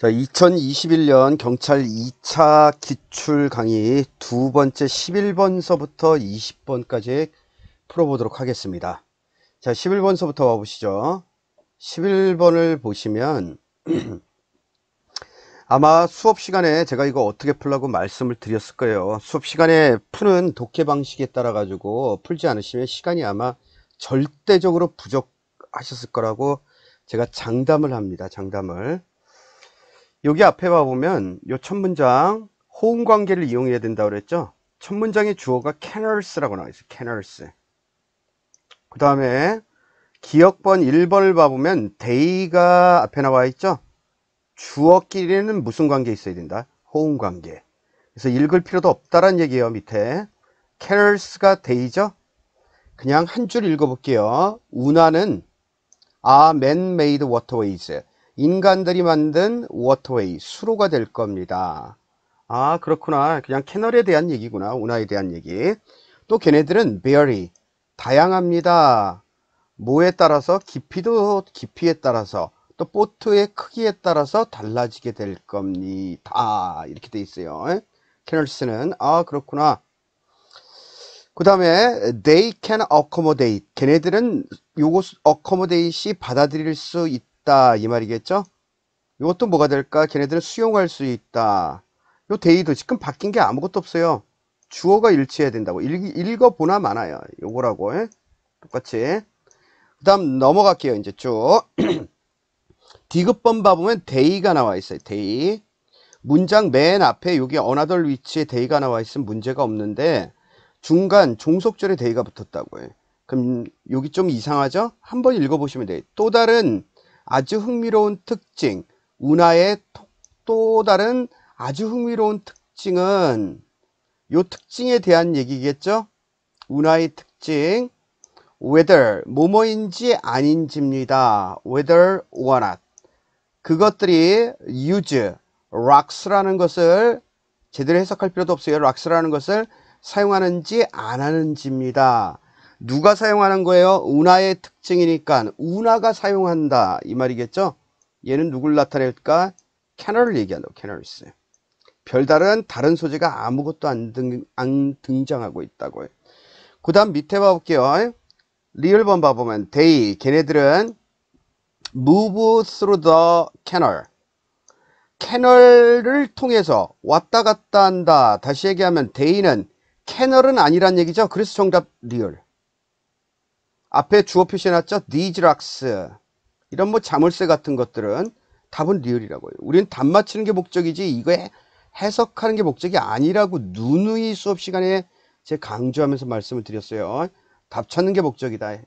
자, 2021년 경찰 2차 기출 강의 두 번째 11번서부터 20번까지 풀어보도록 하겠습니다. 자, 11번서부터 와보시죠. 11번을 보시면 아마 수업 시간에 제가 이거 어떻게 풀라고 말씀을 드렸을 거예요. 수업 시간에 푸는 독해 방식에 따라 가지고 풀지 않으시면 시간이 아마 절대적으로 부족하셨을 거라고 제가 장담을 합니다. 장담을. 여기 앞에 봐보면 요 첫 문장 호응 관계를 이용해야 된다고 그랬죠. 첫 문장의 주어가 canners라고 나와 있어요. canners. 그 다음에 기억번 1번을 봐보면 they가 앞에 나와 있죠. 주어끼리는 무슨 관계 있어야 된다? 호응 관계. 그래서 읽을 필요도 없다란 얘기예요. 밑에 canners가 they죠. 그냥 한 줄 읽어볼게요. 운하는 man-made waterways. 인간들이 만든 워터웨이, 수로가 될 겁니다. 아, 그렇구나. 그냥 캐널에 대한 얘기구나. 운하에 대한 얘기. 또 걔네들은 very, 다양합니다. 뭐에 따라서? 깊이도 깊이에 따라서, 또 보트의 크기에 따라서 달라지게 될 겁니다. 이렇게 돼 있어요. 캐널스는. 아, 그렇구나. 그 다음에 they can accommodate. 걔네들은 요거 accommodate이 받아들일 수 있다 이 말이겠죠. 이것도 뭐가 될까? 걔네들은 수용할 수 있다. 요 they도 지금 바뀐 게 아무것도 없어요. 주어가 일치해야 된다고. 읽어보나 마나요. 요거라고. 똑같이. 그 다음 넘어갈게요. 이제 쭉 디귿번 봐보면 they가 나와 있어요. they. 문장 맨 앞에 여기 another 위치에 they가 나와 있으면 문제가 없는데 중간 종속절에 they가 붙었다고 해. 그럼 여기 좀 이상하죠? 한번 읽어보시면 돼요. 또 다른 아주 흥미로운 특징. 운하의 또 다른 아주 흥미로운 특징은 요 특징에 대한 얘기겠죠? 운하의 특징. whether 뭐뭐인지 아닌지입니다. whether or not. 그것들이 use rocks라는 것을 제대로 해석할 필요도 없어요. rocks라는 것을 사용하는지 안 하는지입니다. 누가 사용하는 거예요? 운하의 특징이니까 운하가 사용한다 이 말이겠죠. 얘는 누굴 나타낼까? 캐널을 얘기한다고. 캐널스. 별다른 다른 소재가 아무것도 안 등장하고 있다고요. 그 다음 밑에 봐볼게요. 리얼번 봐보면 they 걔네들은 move through the canal. 캐널을 통해서 왔다 갔다 한다. 다시 얘기하면 they는 캐널은 아니란 얘기죠. 그래서 정답 리얼. 앞에 주어 표시해놨죠. these rocks. 이런 뭐 자물쇠 같은 것들은 답은 리얼이라고요. 우리는 답 맞히는 게 목적이지 이거 해석하는 게 목적이 아니라고 누누이 수업 시간에 제가 강조하면서 말씀을 드렸어요. 답 찾는 게 목적이다.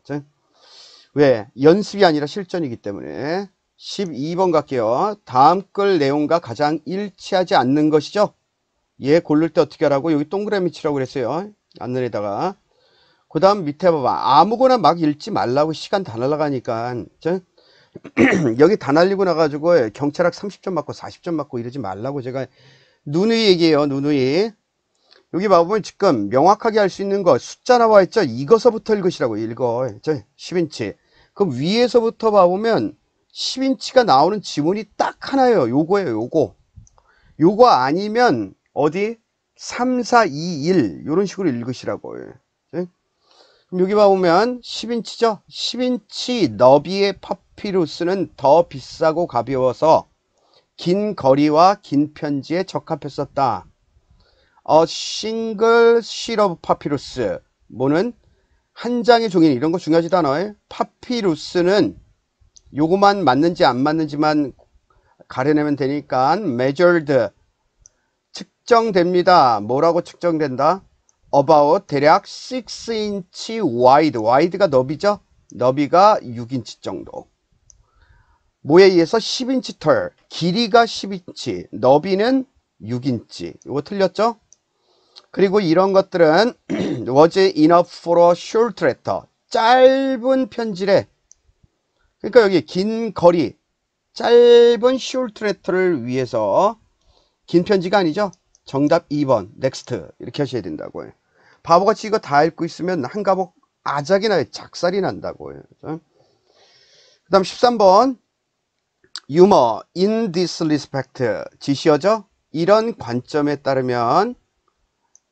왜? 연습이 아니라 실전이기 때문에. 12번 갈게요. 다음 글 내용과 가장 일치하지 않는 것이죠. 얘 고를 때 어떻게 하라고? 여기 동그라미 치라고 그랬어요. 안늘에다가. 그 다음 밑에 봐봐. 아무거나 막 읽지 말라고. 시간 다 날아가니까. 여기 다 날리고 나가지고 경찰학 30점 맞고 40점 맞고 이러지 말라고 제가 누누이 얘기해요. 누누이. 여기 봐보면 지금 명확하게 할 수 있는 거 숫자 나와 있죠. 이거서부터 읽으시라고. 읽어. 10인치. 그럼 위에서부터 봐보면 10인치가 나오는 지문이 딱 하나예요. 요거예요. 요거 아니면 어디 3, 4, 2, 1 이런 식으로 읽으시라고. 그럼 여기 봐보면 10인치죠. 10인치 너비의 파피루스는 더 비싸고 가벼워서 긴 거리와 긴 편지에 적합했었다. A single sheet of papyrus. 뭐는 한 장의 종이. 이런 거 중요하지도 않아요. 파피루스는 요거만 맞는지 안 맞는지만 가려내면 되니까 measured 측정됩니다. 뭐라고 측정된다? About 대략 6인치 wide. wide가 너비죠. 너비가 6인치 정도. 뭐에 의해서 10인치 털. 길이가 10인치. 너비는 6인치. 이거 틀렸죠? 그리고 이런 것들은 was enough for a short letter. 짧은 편지래. 그러니까 여기 긴 거리, 짧은 short letter를 위해서 긴 편지가 아니죠. 정답 2번 next 이렇게 하셔야 된다고요. 바보같이 이거 다 읽고 있으면 한 과목 아작이 나요. 작살이 난다고요. 그 다음 13번 유머 in this respect 지시어죠. 이런 관점에 따르면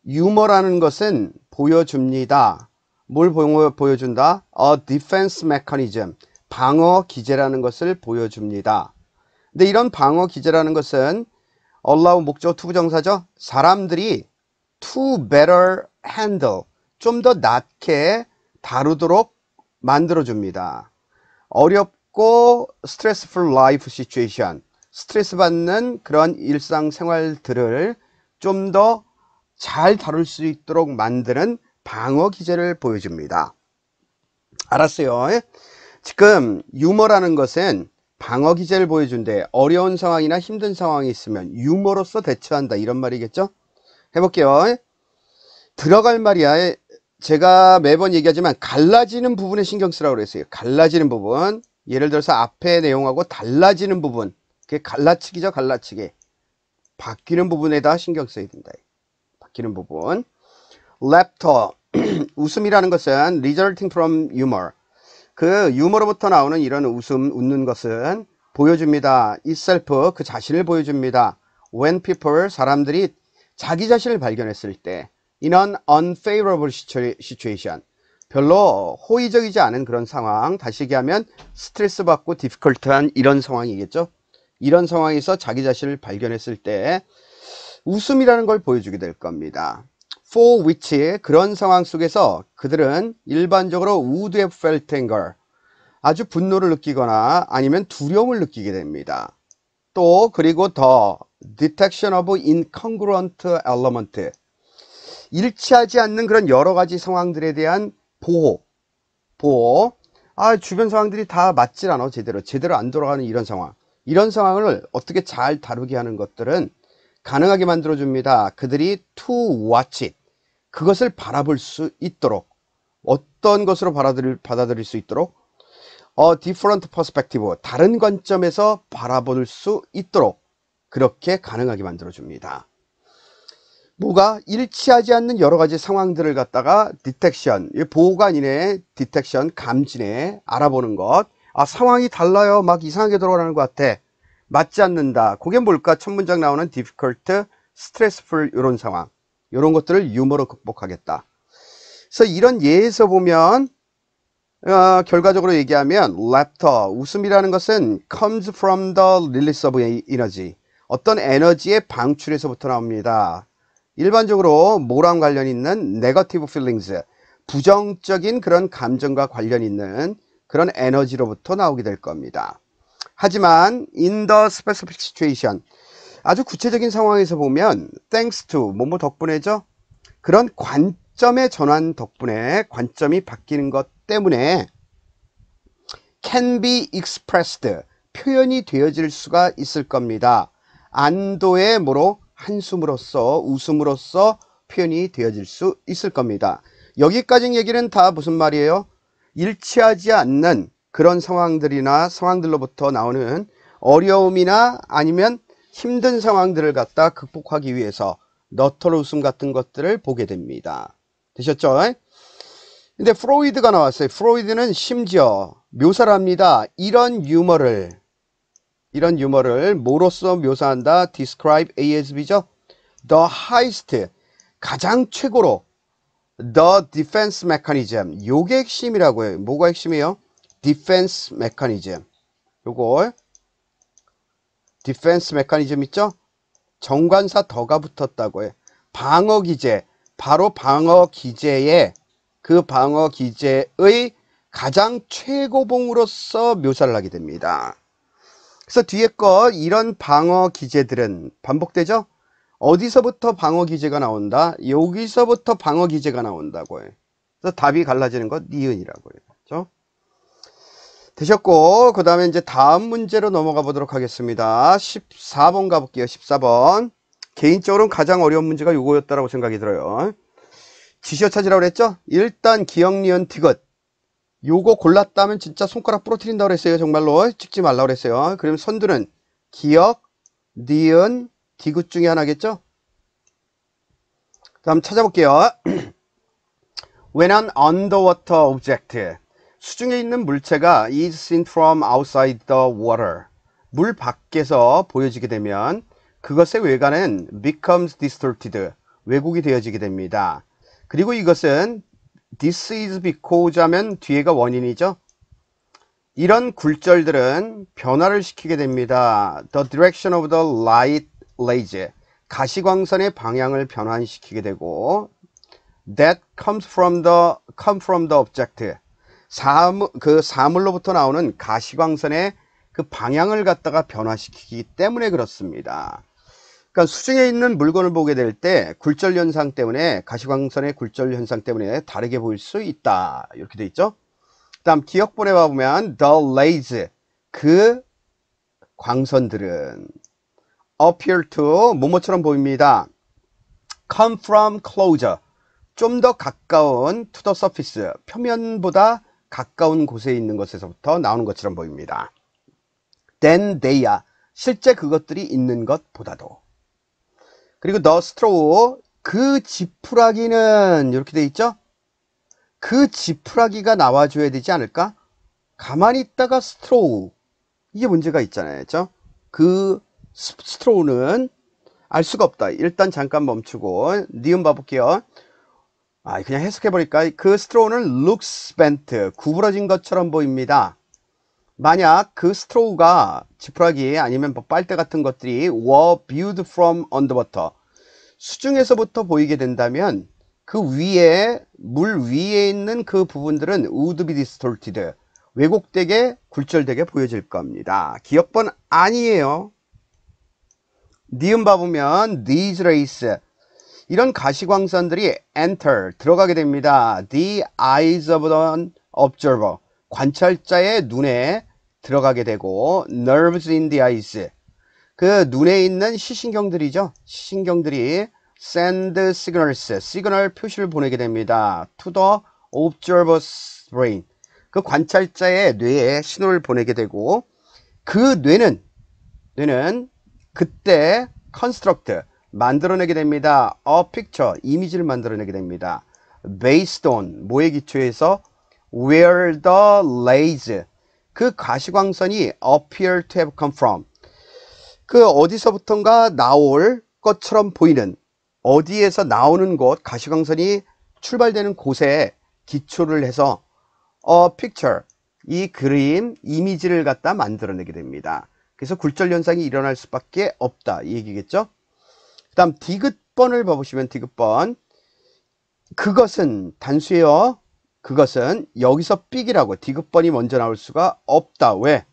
유머라는 것은 보여줍니다. 뭘 보여준다? A defense mechanism, 방어 기제라는 것을 보여줍니다. 근데 이런 방어 기제라는 것은 allow 목적 투부정사죠. 사람들이 to better handle, 좀 더 낫게 다루도록 만들어줍니다. 어렵고 stressful life situation, 스트레스 받는 그런 일상생활들을 좀 더 잘 다룰 수 있도록 만드는 방어 기제를 보여줍니다. 알았어요? 지금 유머라는 것은 방어 기제를 보여준대. 어려운 상황이나 힘든 상황이 있으면 유머로서 대처한다, 이런 말이겠죠? 해볼게요. 들어갈 말이야. 제가 매번 얘기하지만 갈라지는 부분에 신경 쓰라고 그랬어요. 갈라지는 부분. 예를 들어서 앞에 내용하고 달라지는 부분. 그게 갈라치기죠, 갈라치기. 바뀌는 부분에다 신경 써야 된다. 바뀌는 부분. laughter, 웃음이라는 것은 resulting from humor. 그 유머로부터 나오는 이런 웃는 것은 보여줍니다. itself, 그 자신을 보여줍니다. when people, 사람들이 자기 자신을 발견했을 때 in an unfavorable situation, 별로 호의적이지 않은 그런 상황, 다시 얘기하면 스트레스 받고 디피컬트한 이런 상황이겠죠. 이런 상황에서 자기 자신을 발견했을 때 웃음이라는 걸 보여주게 될 겁니다. For which, 그런 상황 속에서 그들은 일반적으로 would have felt anger, 아주 분노를 느끼거나 아니면 두려움을 느끼게 됩니다. 또 그리고 더 detection of incongruent element, 일치하지 않는 그런 여러 가지 상황들에 대한 보호. 주변 상황들이 다 맞질 않아. 제대로 안 돌아가는 이런 상황을 어떻게 잘 다루게 하는 것들은 가능하게 만들어줍니다. 그들이 to watch it, 그것을 바라볼 수 있도록, 어떤 것으로 받아들일 수 있도록, different perspective, 다른 관점에서 바라볼 수 있도록 그렇게 가능하게 만들어줍니다. 뭐가 일치하지 않는 여러 가지 상황들을 갖다가 디텍션, 보호가 아니네, 디텍션, 감지네, 알아보는 것. 상황이 달라요. 막 이상하게 돌아가는 것 같아. 맞지 않는다. 그게 뭘까? 첫 문장 나오는 difficult, stressful, 이런 상황. 이런 것들을 유머로 극복하겠다. 그래서 이런 예에서 보면 결과적으로 얘기하면 laughter, 웃음이라는 것은 comes from the release of energy, 어떤 에너지의 방출에서부터 나옵니다. 일반적으로 뭐랑 관련 있는 negative feelings, 부정적인 그런 감정과 관련 있는 그런 에너지로부터 나오게 될 겁니다. 하지만 in the specific situation, 아주 구체적인 상황에서 보면 thanks to, 뭐뭐 덕분에죠. 그런 관점의 전환 덕분에, 관점이 바뀌는 것 때문에 can be expressed, 표현이 되어질 수가 있을 겁니다. 안도의 뭐로? 한숨으로써, 웃음으로써 표현이 되어질 수 있을 겁니다. 여기까지 얘기는 다 무슨 말이에요? 일치하지 않는 그런 상황들로부터 나오는 어려움이나 아니면 힘든 상황들을 갖다 극복하기 위해서 너털 웃음 같은 것들을 보게 됩니다. 되셨죠? 근데 프로이드가 나왔어요. 프로이드는 심지어 묘사를 합니다. 이런 유머를 뭐로써 묘사한다? describe ASB죠. the highest, 가장 최고로, the defense mechanism, 요게 핵심이라고 해요. 뭐가 핵심이에요? defense mechanism. 요걸 defense mechanism 있죠? 정관사 더가 붙었다고 해요. 방어 기제, 바로 방어 기제의, 그 방어 기제의 가장 최고봉으로서 묘사를 하게 됩니다. 그래서 뒤에 거 이런 방어 기제들은 반복되죠? 어디서부터 방어 기제가 나온다? 여기서부터 방어 기제가 나온다고 해요. 그래서 답이 갈라지는 것 니은이라고 해요. 그렇죠? 되셨고, 그 다음에 이제 다음 문제로 넘어가 보도록 하겠습니다. 14번 가볼게요. 14번. 개인적으로는 가장 어려운 문제가 요거였다라고 생각이 들어요. 지시어 찾으라고 그랬죠? 일단 기억, 니은, 디귿. 요거 골랐다면 진짜 손가락 부러뜨린다고 그랬어요. 정말로 찍지 말라고 그랬어요. 그러면 선두는 기억, 니은, 디귿 중에 하나겠죠? 다음 찾아볼게요. When an underwater object, 수중에 있는 물체가 is seen from outside the water, 물 밖에서 보여지게 되면 그것의 외관은 becomes distorted, 왜곡이 되어지게 됩니다. 그리고 이것은 this is because 하면 뒤에가 원인이죠. 이런 굴절들은 변화를 시키게 됩니다. The direction of the light lays, 가시광선의 방향을 변환시키게 되고, that comes from the object, 그 사물로부터 나오는 가시광선의 그 방향을 갖다가 변화시키기 때문에 그렇습니다. 그러니까 수중에 있는 물건을 보게 될 때 굴절 현상 때문에, 가시광선의 굴절 현상 때문에 다르게 보일 수 있다, 이렇게 돼 있죠. 다음 기억본에 봐보면 the rays, 그 광선들은 appear to, 뭐뭐처럼 보입니다. come from closer, 좀 더 가까운 to the surface, 표면보다 가까운 곳에 있는 것에서부터 나오는 것처럼 보입니다. than they are, 실제 그것들이 있는 것보다도. 그리고 the straw, 그 지푸라기는 이렇게 돼 있죠. 그 지푸라기가 나와줘야 되지 않을까? 가만히 있다가 straw, 이게 문제가 있잖아요. 그렇죠? 그 straw는 알 수가 없다. 일단 잠깐 멈추고 니은 봐볼게요. 그냥 해석해버릴까? 그 straw는 looks bent, 구부러진 것처럼 보입니다. 만약 그 straw가 지푸라기 아니면 빨대 같은 것들이 were viewed from underwater, 수중에서부터 보이게 된다면 그 위에, 물 위에 있는 그 부분들은 would be distorted, 왜곡되게, 굴절되게 보여질 겁니다. 기억번 아니에요. 니은 봐보면 these rays, 이런 가시광선들이 enter, 들어가게 됩니다. the eyes of the observer, 관찰자의 눈에 들어가게 되고, nerves in the eyes, 그 눈에 있는 시신경들이죠. 시신경들이 send signals, 시그널 표시를 보내게 됩니다. to the observer's brain, 그 관찰자의 뇌에 신호를 보내게 되고, 그 뇌는 그때 construct, 만들어내게 됩니다. a picture, 이미지를 만들어내게 됩니다. based on, 뭐에 기초해서? where the rays, 그 가시광선이 appear to have come from, 그 어디서부턴가 나올 것처럼 보이는, 어디에서 나오는 곳, 가시광선이 출발되는 곳에 기초를 해서 a picture, 이 그림, 이미지를 갖다 만들어내게 됩니다. 그래서 굴절 현상이 일어날 수밖에 없다, 이 얘기겠죠. 그 다음 디귿번을 봐보시면 디귿번, 그것은 단수예요. 그것은 여기서 삑이라고, 디귿번이 먼저 나올 수가 없다. 왜?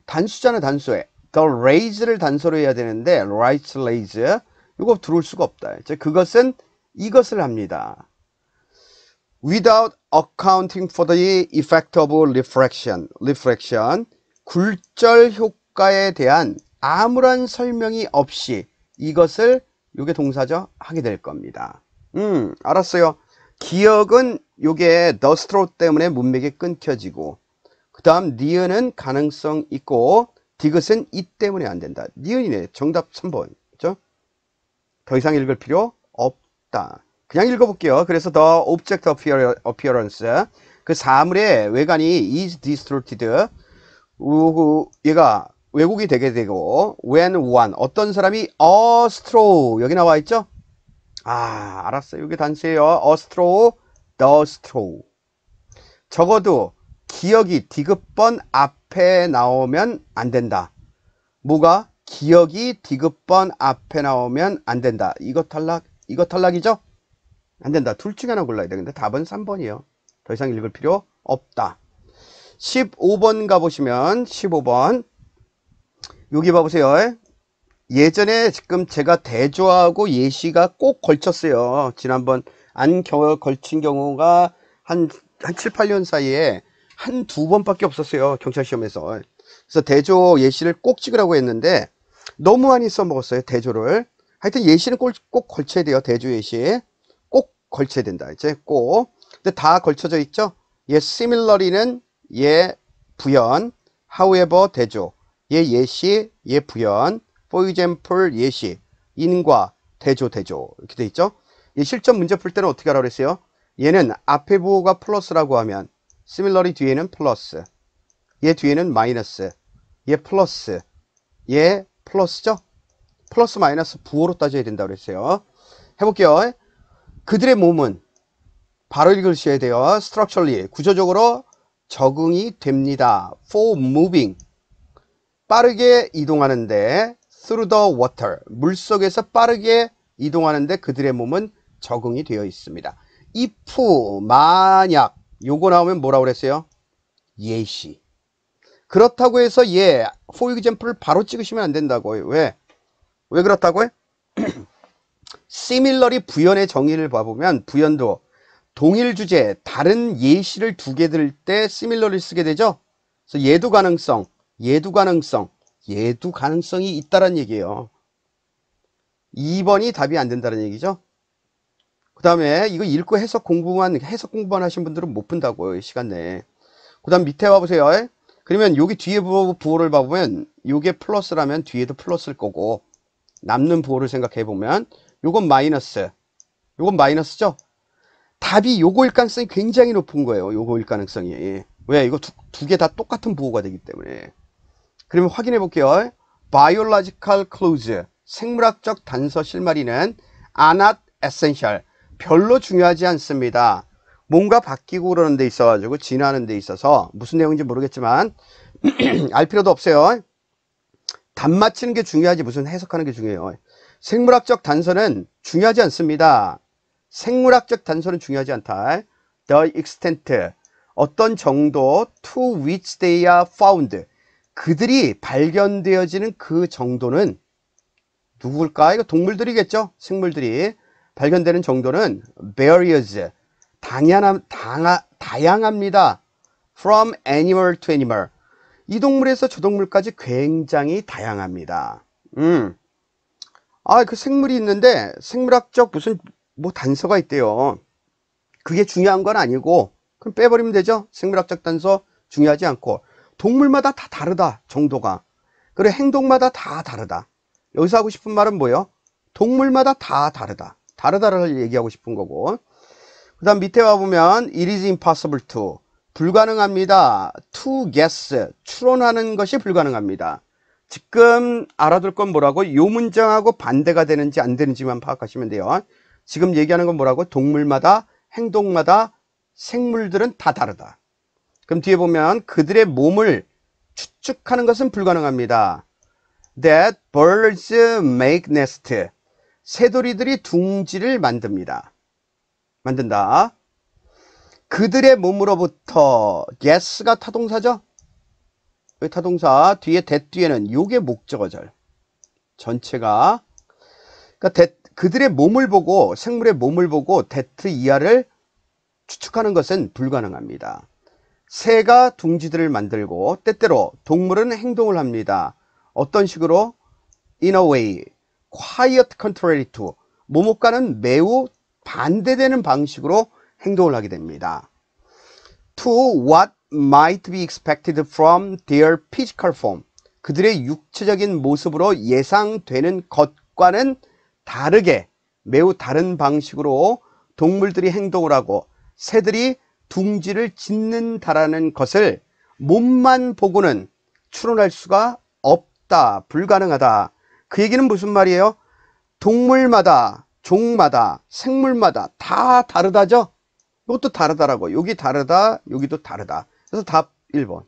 단수잖아, 단수에. the rays를 단서로 해야 되는데 right rays, 이거 들어올 수가 없다. 그것은 이것을 합니다. without accounting for the effect of refraction, 굴절 효과에 대한 아무런 설명이 없이 이것을, 요게 동사죠, 하게 될 겁니다. 알았어요. 기억은 요게 the straw 때문에 문맥이 끊겨지고, 그 다음 니은은 가능성 있고, 디귿은 이 때문에 안 된다. 니은이네. 정답 3번. 그렇죠? 더 이상 읽을 필요 없다. 그냥 읽어볼게요. 그래서 the object appearance, 그 사물의 외관이 is distorted, 얘가 왜곡이 되게 되고, when one, 어떤 사람이 a straw, 여기 나와 있죠? 알았어요. 이게 단수예요. a straw, the straw. 적어도 기억이 디귿번 앞에 나오면 안 된다. 뭐가? 기억이 디귿번 앞에 나오면 안 된다. 이거 탈락, 이거 탈락이죠? 안 된다. 둘 중에 하나 골라야 돼. 근데 답은 3번이에요. 더 이상 읽을 필요 없다. 15번 가보시면, 15번. 여기 봐보세요. 예전에 지금 제가 대조하고 예시가 꼭 걸쳤어요. 지난번 안 걸친 경우가 한 7, 8년 사이에 한 두 번밖에 없었어요. 경찰 시험에서. 그래서 대조 예시를 꼭 찍으라고 했는데 너무 많이 써먹었어요. 대조를. 하여튼 예시는 꼭 걸쳐야 돼요. 대조 예시. 꼭 걸쳐야 된다. 이제 꼭. 근데 다 걸쳐져 있죠. 얘 similarly는 얘 부연, however 대조, 얘 예시, 얘 부연, for example 예시, 인과 대조 이렇게 돼 있죠. 이 실전 문제 풀 때는 어떻게 하라고 그랬어요? 얘는 앞에 부호가 플러스라고 하면 similarly 뒤에는 플러스, 얘 뒤에는 마이너스, 얘 플러스, 얘 플러스죠? 플러스 마이너스 부호로 따져야 된다고 그랬어요. 해볼게요. 그들의 몸은 바로 읽으셔야 돼요. structurally 구조적으로 적응이 됩니다. for moving 빠르게 이동하는데 through the water 물속에서 빠르게 이동하는데 그들의 몸은 적응이 되어 있습니다. if 만약 요거 나오면 뭐라고 그랬어요? 예시. 그렇다고 해서 예 for example을 바로 찍으시면 안 된다고요. 왜 그렇다고요? similarly 부연의 정의를 봐보면 부연도 동일 주제 다른 예시를 두 개 들 때 similarly 쓰게 되죠. 그래서 얘도 가능성 얘도 가능성이 있다는 얘기예요. 2번이 답이 안 된다는 얘기죠. 그 다음에 이거 읽고 해석 공부만 하신 분들은 못 푼다고요. 시간 내에. 그 다음 밑에 와보세요. 그러면 여기 뒤에 부호를 봐보면 요게 플러스라면 뒤에도 플러스일 거고 남는 부호를 생각해 보면 요건 마이너스죠. 답이 요거일 가능성이 굉장히 높은 거예요. 요거일 가능성이. 왜? 이거 두 개 다 똑같은 부호가 되기 때문에. 그러면 확인해 볼게요. biological clues 생물학적 단서 실마리는 are not essential 별로 중요하지 않습니다. 뭔가 바뀌고 그러는 데 있어 가지고 진화하는 데 있어서 무슨 내용인지 모르겠지만 알 필요도 없어요. 답 맞히는 게 중요하지 무슨 해석하는 게 중요해요. 생물학적 단서는 중요하지 않습니다. 생물학적 단서는 중요하지 않다. The extent 어떤 정도 to which they are found 그들이 발견되어지는 그 정도는 누굴까? 이거 동물들이겠죠. 생물들이 발견되는 정도는 varies 다양합니다. From animal to animal 이 동물에서 저 동물까지 굉장히 다양합니다. 그 생물이 있는데 생물학적 무슨 뭐 단서가 있대요. 그게 중요한 건 아니고 그럼 빼버리면 되죠. 생물학적 단서 중요하지 않고 동물마다 다 다르다 정도가. 그리고 행동마다 다 다르다. 여기서 하고 싶은 말은 뭐예요? 동물마다 다 다르다를 얘기하고 싶은 거고. 그 다음 밑에 와보면 it is impossible to 불가능합니다. to guess 추론하는 것이 불가능합니다. 지금 알아둘 건 뭐라고? 요 문장하고 반대가 되는지 안 되는지만 파악하시면 돼요. 지금 얘기하는 건 뭐라고? 동물마다 행동마다 생물들은 다 다르다. 그럼 뒤에 보면 그들의 몸을 추측하는 것은 불가능합니다. That birds make nest. 새돌이들이 둥지를 만든다. 그들의 몸으로부터 guess가 타동사죠. 여기 타동사 뒤에 that 뒤에는 요게 목적어절. 전체가 그러니까 그들의 몸을 보고 생물의 몸을 보고 that 이하를 추측하는 것은 불가능합니다. 새가 둥지들을 만들고 때때로 동물은 행동을 합니다. 어떤 식으로? In a way, quite contrary to 뭐뭐과는 매우 반대되는 방식으로 행동을 하게 됩니다. To what might be expected from their physical form 그들의 육체적인 모습으로 예상되는 것과는 다르게 매우 다른 방식으로 동물들이 행동을 하고 새들이 둥지를 짓는다라는 것을 몸만 보고는 추론할 수가 없다. 불가능하다. 그 얘기는 무슨 말이에요? 동물마다, 종마다, 생물마다 다 다르다죠? 이것도 다르다라고. 여기 다르다, 여기도 다르다. 그래서 답 1번.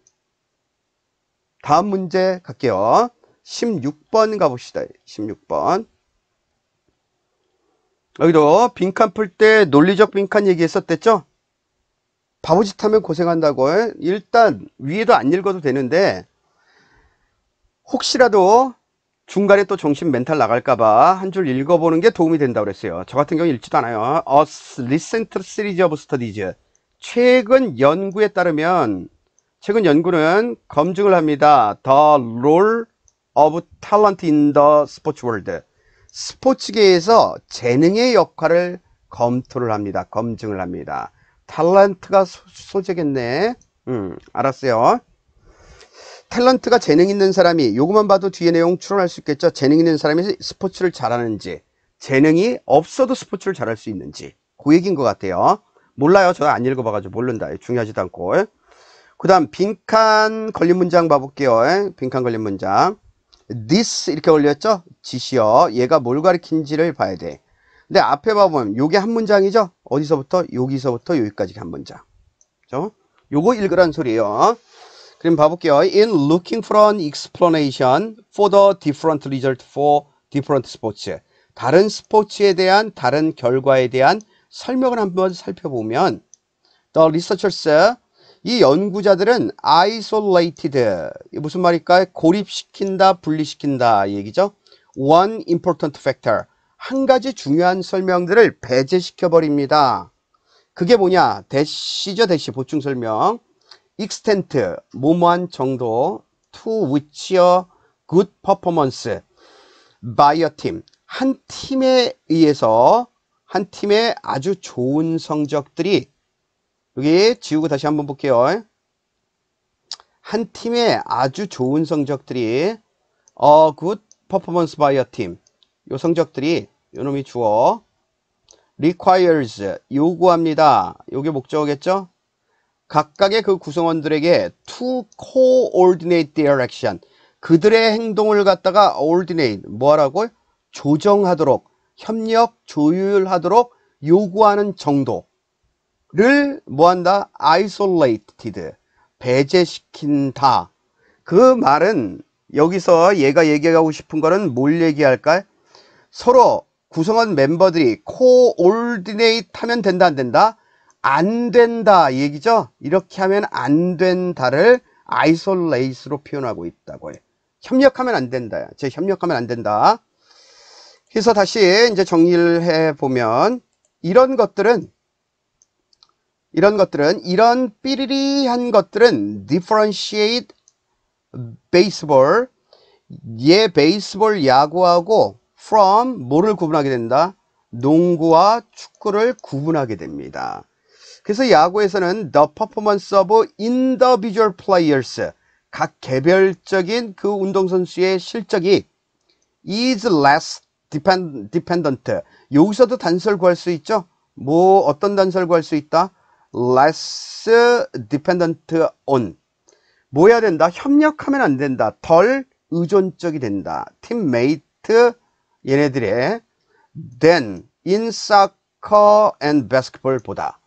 다음 문제 갈게요. 16번 가봅시다. 16번. 여기도 빈칸 풀 때 논리적 빈칸 얘기했었댔죠? 바보짓 하면 고생한다고. 일단 위에도 안 읽어도 되는데 혹시라도 중간에 또 정신 멘탈 나갈까봐 한 줄 읽어보는 게 도움이 된다고 그랬어요. 저 같은 경우 읽지도 않아요. A recent series of studies. 최근 연구에 따르면 최근 연구는 검증을 합니다. The role of talent in the sports world. 스포츠계에서 재능의 역할을 검토를 합니다. 검증을 합니다. 탤런트가 소재겠네. 알았어요. 탤런트가 재능 있는 사람이 요것만 봐도 뒤에 내용 추론할 수 있겠죠. 재능 있는 사람이 스포츠를 잘하는지 재능이 없어도 스포츠를 잘할 수 있는지 그 얘기인 것 같아요. 몰라요. 저 안 읽어봐가지고 모른다. 중요하지도 않고. 그 다음 빈칸 걸린 문장 봐볼게요. 빈칸 걸린 문장. this 이렇게 올렸죠? 지시어. 얘가 뭘 가리킨지를 봐야 돼. 근데 앞에 봐보면 요게 한 문장이죠? 어디서부터? 여기서부터 여기까지 한 문장. 그죠? 요거 읽으란 소리예요. 그럼 봐볼게요. In looking for an explanation for the different result for different sports. 다른 스포츠에 대한 다른 결과에 대한 설명을 한번 살펴보면 The researchers, 이 연구자들은 isolated, 무슨 말일까요? 고립시킨다, 분리시킨다 얘기죠. One important factor, 한 가지 중요한 설명들을 배제시켜 버립니다. 그게 뭐냐? 대시죠, 대시 보충 설명. extent, 뭐뭐한 정도, to which a good performance by a team, 한 팀에 의해서 한 팀의 아주 좋은 성적들이, 여기 지우고 다시 한번 볼게요. 한 팀의 아주 좋은 성적들이 a good performance by a team, 요 성적들이 요 놈이 주어 requires, 요구합니다. 요게 목적어겠죠? 각각의 그 구성원들에게 to coordinate their action, 그들의 행동을 갖다가 coordinate, 뭐하라고? 조정하도록, 협력, 조율하도록 요구하는 정도를 뭐한다? isolated, 배제시킨다. 그 말은 여기서 얘가 얘기하고 싶은 거는 뭘 얘기할까요? 서로 구성원 멤버들이 coordinate 하면 된다, 안 된다? 안 된다 얘기죠. 이렇게 하면 안 된다를 isolate로 표현하고 있다고 해요. 협력하면 안 된다. 협력하면 안 된다. 그래서 다시 이제 정리를 해 보면 이런 것들은 이런 삐리리한 것들은 differentiate baseball, 얘 베이스볼 야구하고 from 뭐를 구분하게 된다? 농구와 축구를 구분하게 됩니다. 그래서 야구에서는 the performance of individual players, 각 개별적인 그 운동선수의 실적이 is less dependent, 여기서도 단서를 구할 수 있죠. 뭐 어떤 단서를 구할 수 있다? less dependent on, 뭐 해야 된다? 협력하면 안 된다. 덜 의존적이 된다. 팀메이트 얘네들의 than in soccer and basketball 보다.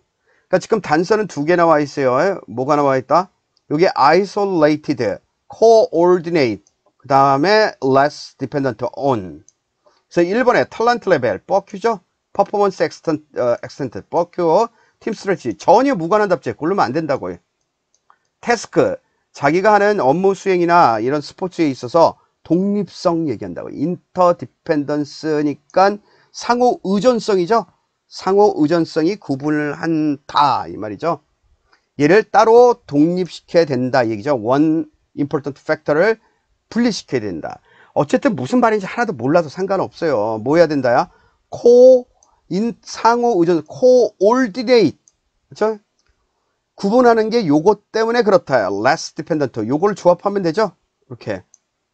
그러니까 지금 단서는 두 개 나와 있어요. 뭐가 나와 있다? 여기 isolated, coordinate, 그 다음에 less dependent on. 그래서 1번에 talent level, 뻑큐죠? performance extent, 뻑큐, 팀 스트레치, 전혀 무관한 답지, 고르면 안 된다고요. task, 자기가 하는 업무 수행이나 이런 스포츠에 있어서 독립성 얘기한다고. interdependence니까 상호 의존성이죠. 상호 의존성이 구분을 한다 이 말이죠. 얘를 따로 독립시켜야 된다 얘기죠. one important factor를 분리시켜야 된다. 어쨌든 무슨 말인지 하나도 몰라도 상관없어요. 뭐 해야 된다야? 상호 의존, coordinate, 그렇죠? 구분하는 게 요것 때문에 그렇다. less dependent, 요걸 조합하면 되죠. 이렇게.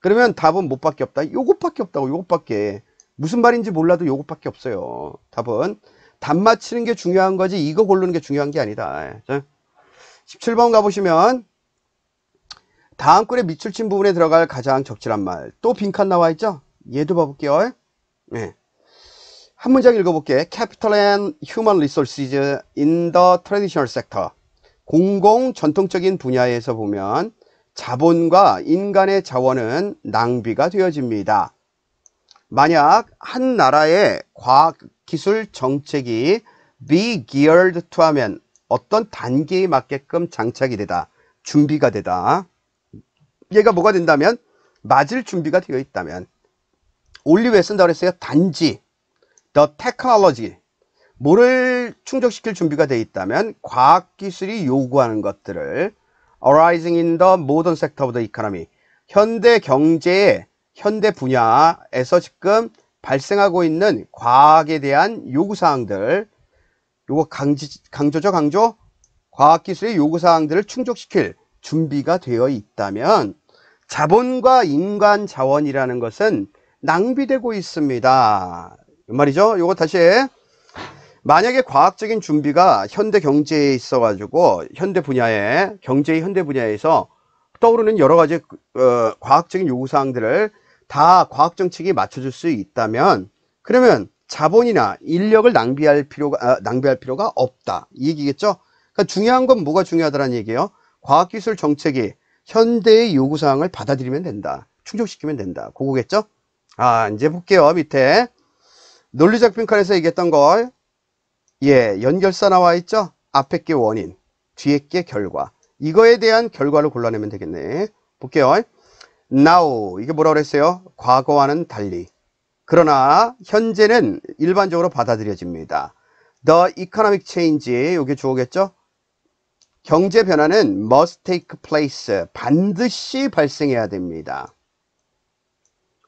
그러면 답은 뭐밖에 없다? 요것밖에 없다고. 요것밖에. 무슨 말인지 몰라도 요것밖에 없어요. 답은 답 맞히는 게 중요한 거지 이거 고르는 게 중요한 게 아니다. 17번 가보시면 다음 글의 밑줄친 부분에 들어갈 가장 적절한 말. 또 빈칸 나와 있죠? 얘도 봐볼게요. 네. 한 문장 읽어볼게. Capital and human resources in the traditional sector. 공공 전통적인 분야에서 보면 자본과 인간의 자원은 낭비가 되어집니다. 만약 한 나라의 과학기술 정책이 be geared to 하면 어떤 단계에 맞게끔 장착이 되다, 준비가 되다. 얘가 뭐가 된다면? 맞을 준비가 되어 있다면. only 왜 쓴다고 그랬어요? 단지. the technology, 뭐를 충족시킬 준비가 되어 있다면 과학기술이 요구하는 것들을 arising in the modern sector of the economy, 현대 경제의 현대 분야에서 지금 발생하고 있는 과학에 대한 요구사항들, 요거 강조죠, 강조. 과학기술의 요구사항들을 충족시킬 준비가 되어 있다면 자본과 인간 자원이라는 것은 낭비되고 있습니다. 이 말이죠. 요거 다시 해. 만약에 과학적인 준비가 현대 경제에 있어 가지고 현대 분야에, 경제의 현대 분야에서 떠오르는 여러 가지 과학적인 요구사항들을 다 과학 정책이 맞춰줄 수 있다면 그러면 자본이나 인력을 낭비할 필요가 없다 이 얘기겠죠. 그러니까 중요한 건 뭐가 중요하다는 얘기예요. 과학기술 정책이 현대의 요구사항을 받아들이면 된다, 충족시키면 된다, 그거겠죠. 이제 볼게요. 밑에 논리적 빈칸에서 얘기했던 거, 연결사 나와 있죠. 앞에 게 원인, 뒤에 게 결과, 이거에 대한 결과를 골라내면 되겠네. 볼게요. Now, 이게 뭐라고 그랬어요? 과거와는 달리. 그러나 현재는 일반적으로 받아들여집니다. The economic change, 이게 주어겠죠? 경제 변화는 must take place, 반드시 발생해야 됩니다.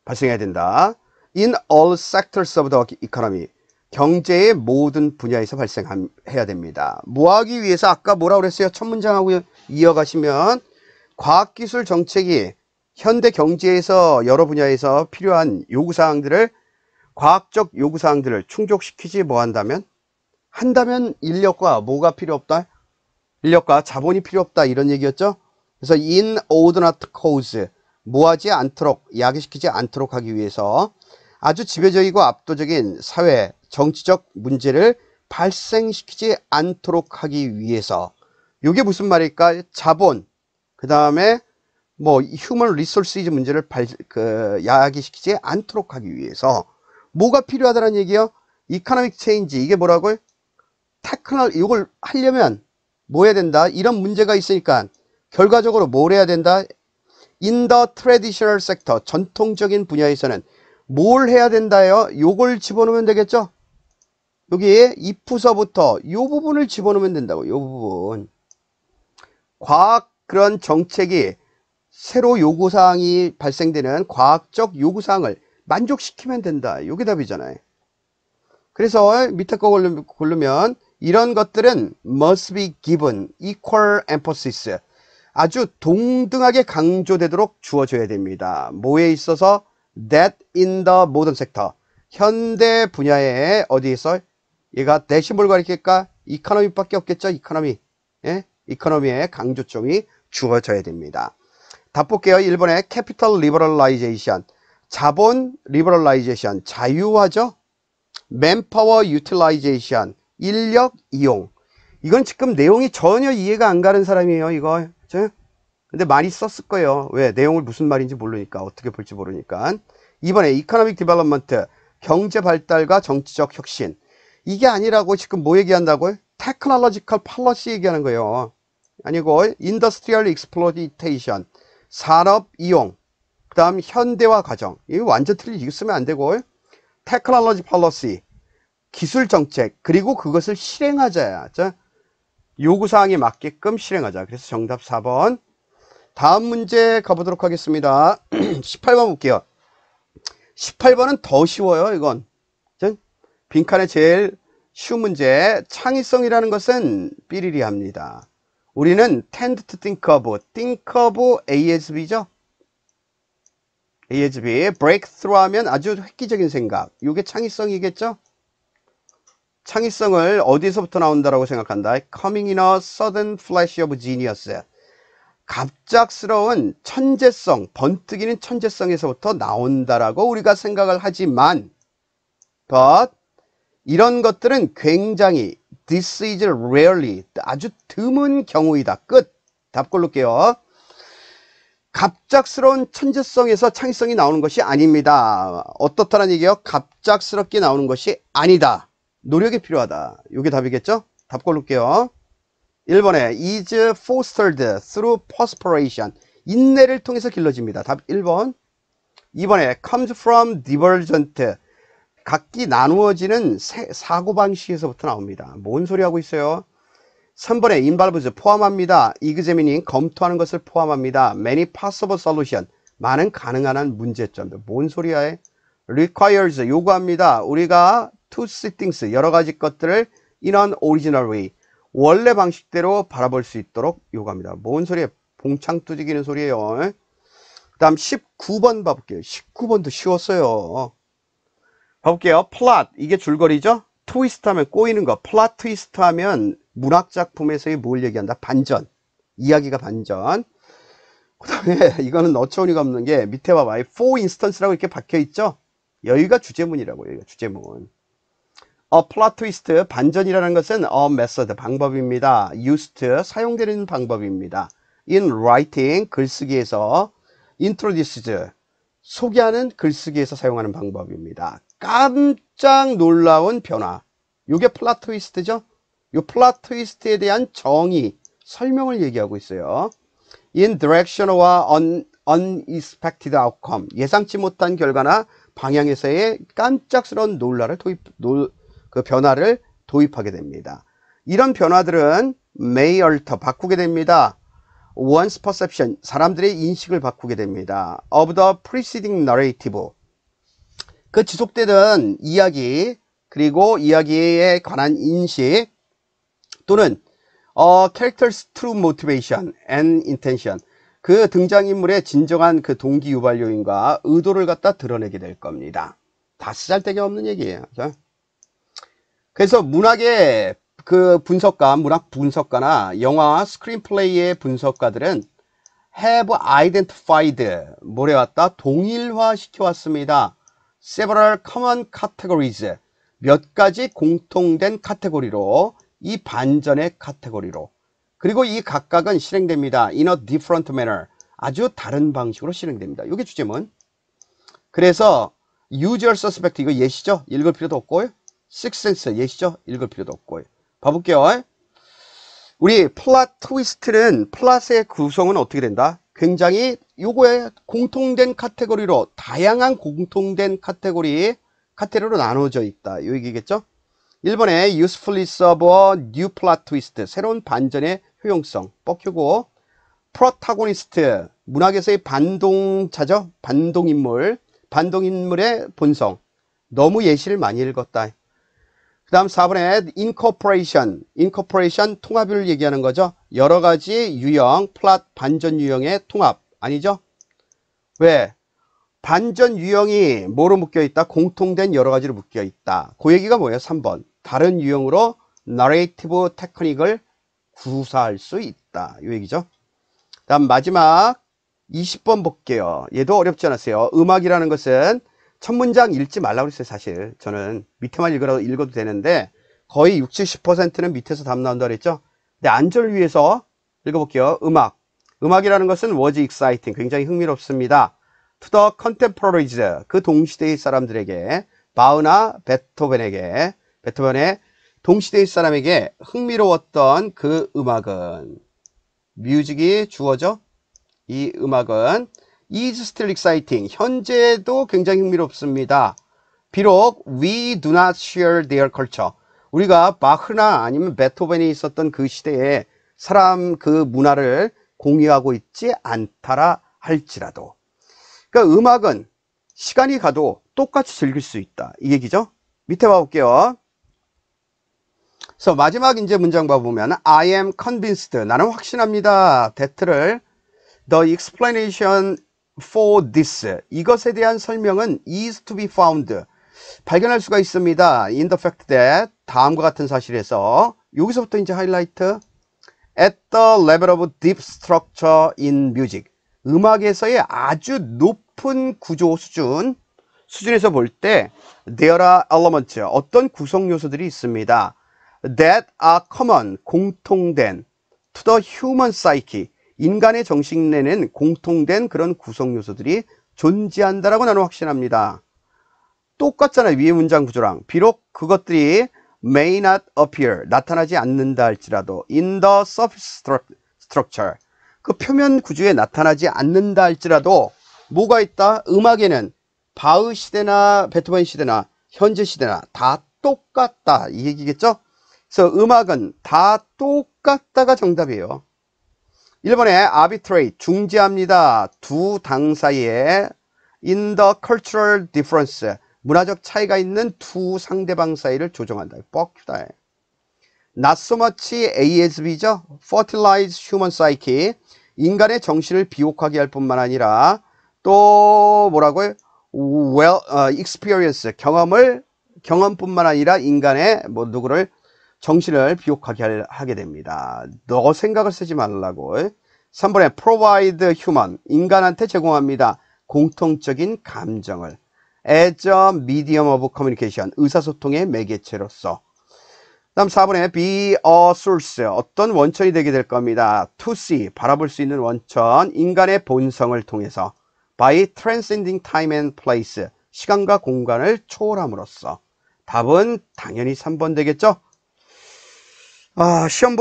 발생해야 된다. In all sectors of the economy, 경제의 모든 분야에서 발생해야 됩니다. 뭐 하기 위해서 아까 뭐라고 그랬어요? 첫 문장하고 이어가시면 과학기술 정책이 현대 경제에서 여러 분야에서 필요한 요구사항들을, 과학적 요구사항들을 충족시키지 한다면 인력과 뭐가 필요 없다? 인력과 자본이 필요 없다 이런 얘기였죠. 그래서 in order not to cause, 뭐하지 않도록, 야기시키지 않도록 하기 위해서 아주 지배적이고 압도적인 사회 정치적 문제를 발생시키지 않도록 하기 위해서, 이게 무슨 말일까? 자본, 그 다음에 휴먼 리소스이즈 문제를 야기시키지 않도록 하기 위해서 뭐가 필요하다는 얘기요? 이코노믹 체인지, 이게 뭐라고요? 이걸 하려면 뭐 해야 된다? 이런 문제가 있으니까 결과적으로 뭘 해야 된다? In the traditional sector, 전통적인 분야에서는 뭘 해야 된다요? 요걸 집어넣으면 되겠죠? 여기에 if서부터 요 부분을 집어넣으면 된다고. 요 부분. 과학 그런 정책이 새로 요구사항이 발생되는 과학적 요구사항을 만족시키면 된다. 요게 답이잖아요. 그래서 밑에 거 고르면 이런 것들은 must be given equal emphasis, 아주 동등하게 강조되도록 주어져야 됩니다. 뭐에 있어서? That in the modern sector, 현대 분야에 어디에서? 얘가 대시 뭘 가리킬까? 이코노미밖에 없겠죠. 이코노미. 이코노미의 강조점이 주어져야 됩니다. 답 볼게요. 1번에 capital liberalization, 자본 liberalization, 자유화죠. manpower utilization, 인력 이용. 이건 지금 내용이 전혀 이해가 안 가는 사람이에요. 이거. 근데 많이 썼을 거예요. 왜? 내용을 무슨 말인지 모르니까, 어떻게 볼지 모르니까. 2번에 economic development, 경제 발달과 정치적 혁신. 이게 아니라고 지금 뭐 얘기한다고요? technological policy 얘기하는 거예요. 아니고 industrial exploitation, 산업 이용, 그 다음 현대화 과정. 이거 완전 틀리, 이거 쓰면 안 되고, technology policy, 기술 정책, 그리고 그것을 실행하자야. 요구사항에 맞게끔 실행하자. 그래서 정답 4번. 다음 문제 가보도록 하겠습니다. 18번 볼게요. 18번은 더 쉬워요. 이건 빈칸에 제일 쉬운 문제. 창의성이라는 것은 삐리리합니다. 우리는 tend to think of ASB죠. ASB, breakthrough 하면 아주 획기적인 생각. 이게 창의성이겠죠. 창의성을 어디서부터 나온다라고 생각한다? Coming in a sudden flash of genius, 갑작스러운 천재성, 번뜩이는 천재성에서부터 나온다라고 우리가 생각을 하지만, but 이런 것들은 굉장히, this is rarely, 아주 드문 경우이다. 끝. 답 고를게요. 갑작스러운 천재성에서 창의성이 나오는 것이 아닙니다. 어떻다는 얘기예요? 갑작스럽게 나오는 것이 아니다. 노력이 필요하다. 이게 답이겠죠? 답 고를게요. 1번에 is fostered through perspiration, 인내를 통해서 길러집니다. 답 1번. 2번에 comes from divergent, 각기 나누어지는 사고방식에서부터 나옵니다. 뭔 소리 하고 있어요? 3번에 involves, 포함합니다. examining, 검토하는 것을 포함합니다. many possible solution, 많은 가능한 한 문제점. 뭔 소리야 해? requires, 요구합니다. 우리가 to see things, 여러 가지 것들을 in an original way, 원래 방식대로 바라볼 수 있도록 요구합니다. 뭔 소리예요? 봉창 두드기는 소리예요. 그 다음 19번 봐볼게요. 19번도 쉬웠어요. 봐볼게요. plot, 이게 줄거리죠. 트위스트 하면 꼬이는 거. plot 트위스트 하면 문학작품에서의 뭘 얘기한다? 반전. 이야기가 반전. 그 다음에 이거는 어처구니가 없는 게 밑에 봐봐요. for instance라고 이렇게 박혀 있죠. 여기가 주제문이라고. 여기가 주제문. plot twist 반전이라는 것은 a method 방법입니다. used 사용되는 방법입니다. in writing 글쓰기에서 introduced 소개하는 글쓰기에서 사용하는 방법입니다. 깜짝 놀라운 변화. 요게 플롯 트위스트죠. 요 플롯 트위스트에 대한 정의, 설명을 얘기하고 있어요. in direction과 unexpected outcome 예상치 못한 결과나 방향에서의 깜짝스러운 그 변화를 도입하게 됩니다. 이런 변화들은 may alter 바꾸게 됩니다. one's perception 사람들의 인식을 바꾸게 됩니다. of the preceding narrative 그 지속되던 이야기 그리고 이야기에 관한 인식 또는 character's true motivation and intention 그 등장인물의 진정한 그 동기 유발 요인과 의도를 갖다 드러내게 될 겁니다. 다 쓰잘데기 없는 얘기예요. 그래서 문학의 그 분석가, 문학 분석가나 영화 스크린플레이의 분석가들은 have identified 뭐래 왔다? 동일화 시켜왔습니다. several common categories 몇 가지 공통된 카테고리로 이 반전의 카테고리로 그리고 이 각각은 실행됩니다. in a different manner 아주 다른 방식으로 실행됩니다. 이게 주제문. 그래서 usual suspect 이거 예시죠? 읽을 필요도 없고요. sixth sense 예시죠? 읽을 필요도 없고요. 봐볼게요. 우리 플롯 트위스트는 플롯의 구성은 어떻게 된다? 굉장히 요거에 공통된 카테고리로 다양한 공통된 카테고리로 나눠져 있다. 요 얘기겠죠? 1번에 usefulness of a new plot twist 새로운 반전의 효용성 뻑큐고 protagonist 문학에서의 반동자죠? 반동인물의 본성 너무 예시를 많이 읽었다. 그 다음 4번에 incorporation 통합을 얘기하는 거죠. 여러 가지 유형 플롯 반전 유형의 통합 아니죠? 왜? 반전 유형이 뭐로 묶여 있다? 공통된 여러 가지로 묶여 있다. 그 얘기가 뭐예요? 3번. 다른 유형으로 narrative 테크닉을 구사할 수 있다. 이 얘기죠. 다음 마지막 20번 볼게요. 얘도 어렵지 않았어요. 음악이라는 것은 첫 문장 읽지 말라고 그랬어요. 사실 저는 밑에만 읽어도 되는데 거의 60, 70%는 밑에서 답 나온다 그랬죠. 근데 안전을 위해서 읽어볼게요. 음악이라는 것은 was exciting 굉장히 흥미롭습니다. to the contemporaries 그 동시대의 사람들에게 바흐나 베토벤의 동시대의 사람에게 흥미로웠던 그 음악은 뮤직이 주어져 이 음악은 is still exciting 현재도 굉장히 흥미롭습니다. 비록 we do not share their culture 우리가 바흐나 아니면 베토벤이 있었던 그 시대에 사람 그 문화를 공유하고 있지 않다라 할지라도 그러니까 음악은 시간이 가도 똑같이 즐길 수 있다 이 얘기죠. 밑에 봐볼게요. 그래서 마지막 이제 문장 봐보면 I am convinced 나는 확신합니다. that를 the explanation for this 이것에 대한 설명은 is to be found 발견할 수가 있습니다. in the fact that 다음과 같은 사실에서 여기서부터 이제 하이라이트 at the level of deep structure in music 음악에서의 아주 높은 구조 수준에서 볼 때 there are elements 어떤 구성 요소들이 있습니다. that are common 공통된 to the human psyche 인간의 정식 내는 공통된 그런 구성 요소들이 존재한다라고 나는 확신합니다. 똑같잖아요. 위의 문장 구조랑 비록 그것들이 may not appear 나타나지 않는다 할지라도 in the surface structure 그 표면 구조에 나타나지 않는다 할지라도 뭐가 있다? 음악에는 바흐 시대나 베토벤 시대나 현재 시대나 다 똑같다 이 얘기겠죠? 그래서 음악은 다 똑같다가 정답이에요. 1번에 arbitrate 중재합니다. 두 당 사이에 in the cultural difference 문화적 차이가 있는 두 상대방 사이를 조정한다. 뻑큐다. not so much A as B죠. fertilize human psyche 인간의 정신을 비옥하게 할 뿐만 아니라 또 뭐라고요? experience 경험뿐만 아니라 인간의 누구를 정신을 비옥하게 하게 됩니다. 너 생각을 쓰지 말라고 3번에 provide human, 인간한테 제공합니다. 공통적인 감정을. as a medium of communication, 의사소통의 매개체로서. 다음 4번에 be a source, 어떤 원천이 되게 될 겁니다. to see, 바라볼 수 있는 원천, 인간의 본성을 통해서. by transcending time and place, 시간과 공간을 초월함으로써. 답은 당연히 3번 되겠죠? 시험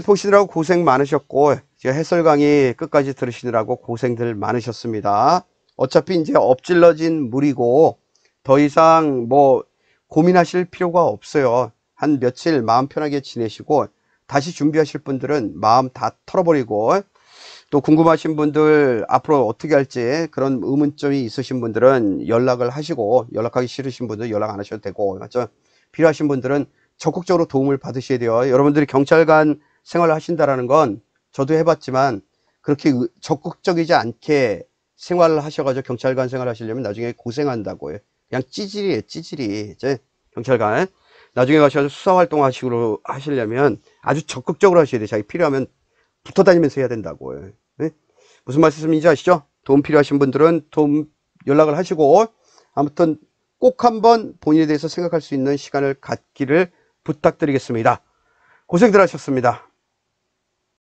보시느라고 고생 많으셨고, 제가 해설 강의 끝까지 들으시느라고 고생들 많으셨습니다. 어차피 이제 엎질러진 물이고, 더 이상 뭐 고민하실 필요가 없어요. 한 며칠 마음 편하게 지내시고, 다시 준비하실 분들은 마음 다 털어버리고, 또 궁금하신 분들 앞으로 어떻게 할지 그런 의문점이 있으신 분들은 연락을 하시고, 연락하기 싫으신 분들은 연락 안 하셔도 되고, 맞죠? 필요하신 분들은 적극적으로 도움을 받으셔야 돼요. 여러분들이 경찰관 생활을 하신다라는 건 저도 해봤지만 그렇게 적극적이지 않게 생활을 하셔가지고 경찰관 생활 하시려면 나중에 고생한다고요. 그냥 찌질이에요, 찌질이. 이제 경찰관 나중에 가셔서 수사활동 하시려면 아주 적극적으로 하셔야 돼요. 자기 필요하면 붙어 다니면서 해야 된다고요. 네? 무슨 말씀인지 아시죠? 도움 필요하신 분들은 도움 연락을 하시고, 아무튼 꼭 한번 본인에 대해서 생각할 수 있는 시간을 갖기를 부탁드리겠습니다. 고생들 하셨습니다.